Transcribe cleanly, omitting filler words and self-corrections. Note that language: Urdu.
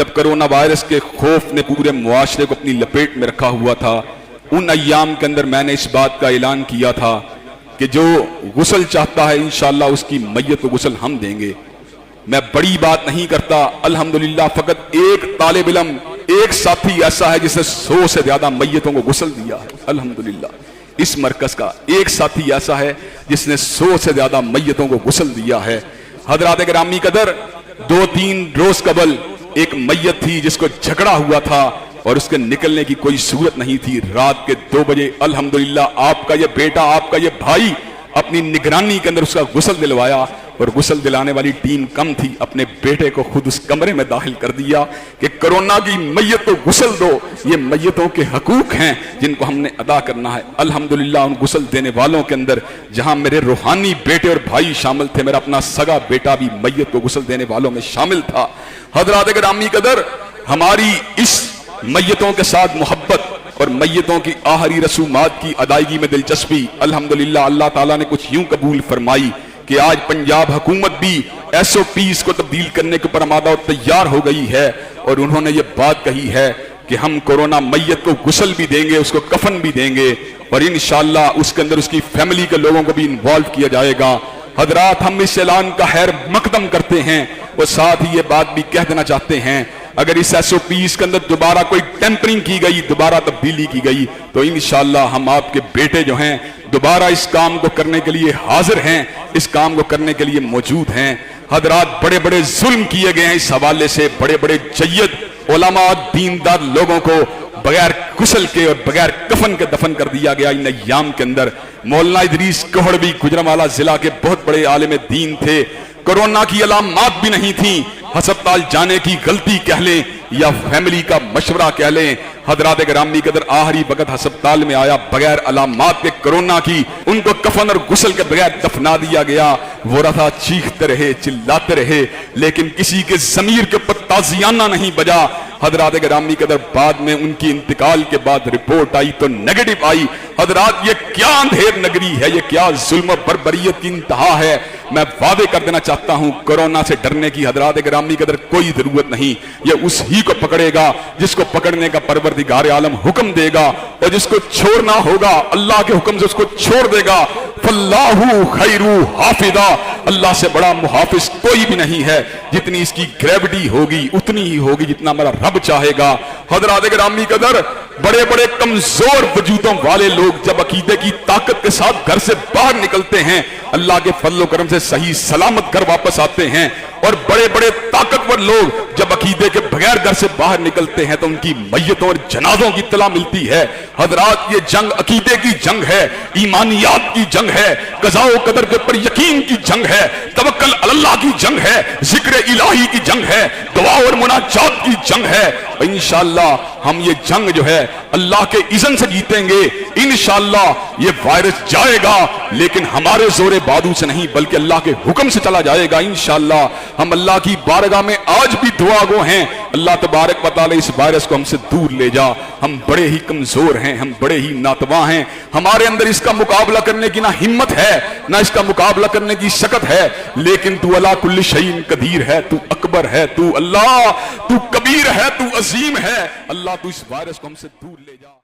جب کرونا وائرس کے خوف نے پورے معاشرے کو اپنی لپیٹ میں رکھا ہوا تھا، ان ایام کے اندر میں نے اس بات کا اعلان کیا تھا کہ جو غسل چاہتا ہے انشاءاللہ اس کی میت کو غسل ہم دیں گے۔ میں بڑی بات نہیں کرتا، الحمدللہ فقط ایک طالب علم، ایک ساتھی ایسا ہے جس نے 100 سے زیادہ میتوں کو غسل دیا ہے، الحمدللہ اس مرکز کا ایک ساتھی ایسا ہے جس نے 100 سے زیادہ میتوں کو غسل دیا ہے۔ حضرات گرامی قدر، 2-3 روز قبل ایک میت تھی جس کو جھگڑا ہوا تھا اور اس کے نکلنے کی کوئی صورت نہیں تھی۔ رات کے 2 بجے الحمدللہ آپ کا یہ بیٹا، آپ کا یہ بھائی اپنی نگرانی کے اندر اس کا غسل دلوایا، اور غسل دلانے والی ٹیم کم تھی، اپنے بیٹے کو خود اس کمرے میں داخل کر دیا کہ کرونا کی میت کو غسل دو، یہ میتوں کے حقوق ہیں جن کو ہم نے ادا کرنا ہے۔ الحمدللہ ان غسل دینے والوں کے اندر جہاں میرے روحانی بیٹے اور بھائی شامل تھے، میرا اپنا سگا بیٹا بھی میت کو غسل دینے والوں میں شامل تھا۔ حضرات گرامی قدر، ہماری اس میتوں کے ساتھ محبت اور میتوں کی آخری رسومات کی ادائیگی میں دلچسپی الحمدللہ اللہ تعالیٰ نے کچھ یوں قبول فرمائی کہ آج پنجاب حکومت بھی SOPs کو تبدیل کرنے کے پر آمادہ اور تیار ہو گئی ہے، اور انہوں نے یہ بات کہی ہے کہ ہم کورونا میت کو غسل بھی دیں گے، اس کو کفن بھی دیں گے، اور انشاءاللہ اس کے اندر اس کی فیملی کے لوگوں کو بھی انوالو کیا جائے گا۔ حضرات، ہم اس اعلان کا خیر مقدم کرتے ہیں اور ساتھ ہی یہ بات بھی کہہ دینا چاہتے ہیں اگر اس SOPs کے اندر دوبارہ کوئی ٹیمپرنگ کی گئی، دوبارہ تبدیلی کی گئی تو انشاءاللہ ہم آپ کے بیٹے جو ہیں دوبارہ اس کام کو کرنے کے لیے حاضر ہیں، اس کام کو کرنے کے لیے موجود ہیں۔ حضرات، بڑے بڑے ظلم کیے گئے ہیں اس حوالے سے، بڑے بڑے جید علماء دیندار لوگوں کو بغیر غسل کے اور بغیر کفن کے دفن کر دیا گیا ان ایام کے اندر۔ مولانا ادریس کوہڑوی گجرانوالہ ضلع کے بہت بڑے عالم دین تھے، کورونا کی علامات بھی نہیں تھیں، ہسپتال جانے کی غلطی کہہ لیں یا فیملی کا مشورہ کہہ لیں، حضرات گرامی قدر آخری وقت ہسپتال میں آیا بغیر علامات کے کورونا کی، ان کو کفن اور غسل کے بغیر دفنا دیا گیا۔ وہ رہا چیختے رہے، چلاتے رہے، لیکن کسی کے ضمیر کے اوپر تازیانہ نہیں بجا۔ حضرات گرامی قدر بعد میں ان کی انتقال کے بعد رپورٹ آئی تو نیگیٹو آئی۔ حضرات، یہ کیا اندھیر نگری ہے، یہ کیا ظلم و بربریت کی انتہا ہے۔ میں وعدے کر دینا چاہتا ہوں کورونا سے ڈرنے کی حضرات گرامی قدر کوئی ضرورت نہیں، یہ اس ہی کو پکڑے گا جس کو پکڑنے کا پروردگار عالم حکم دے گا، اور جس کو چھوڑنا ہوگا اللہ کے حکم سے اس کو چھوڑ دے گا۔ فاللہ خیر حافظا، اللہ سے بڑا محافظ کوئی بھی نہیں ہے۔ جتنی اس کی گریوٹی ہوگی اتنی ہی ہوگی جتنا ہمارا رب چاہے گا۔ حضرات گرامی قدر، بڑے بڑے کمزور وجودوں والے لوگ جب عقیدے کی طاقت کے ساتھ گھر سے باہر نکلتے ہیں، اللہ کے فضل و کرم سے صحیح سلامت گھر واپس آتے ہیں، اور بڑے بڑے طاقتور لوگ جب عقیدے کے بغیر گھر سے باہر نکلتے ہیں تو ان کی میتوں اور جنازوں کی اطلاع ملتی ہے۔ حضرات، یہ جنگ عقیدے کی جنگ ہے، ایمانیات کی جنگ ہے، قضاء و قدر کے پر یقین کی جنگ ہے، توکل علی اللہ کی جنگ ہے، ذکر الہی کی جنگ ہے، دعا اور مناجات کی جنگ ہے۔ انشاءاللہ ہم یہ جنگ جو ہے اللہ کے اذن سے جیتیں گے۔ انشاءاللہ یہ وائرس جائے گا لیکن ہمارے زور بادو سے نہیں بلکہ اللہ کے حکم سے چلا جائے گا۔ انشاءاللہ ہم اللہ کی بارگاہ میں آج بھی دعا گو ہیں، اللہ تبارک و تعالی اس وائرس کو ہم سے دور لے جا۔ ہم بڑے ہی کمزور ہیں، ہم بڑے ہی ناتواں ہیں، ہمارے اندر اس کا مقابلہ کرنے کی نہ ہمت ہے نہ اس کا مقابلہ کرنے کی شکت ہے، لیکن تو علی کل شیء قدیر ہے، تو اکبر ہے، تو اللہ، تو کبیر ہے، تو عظیم ہے۔ اللہ، تو اس وائرس کو ہم سے دور لے جا۔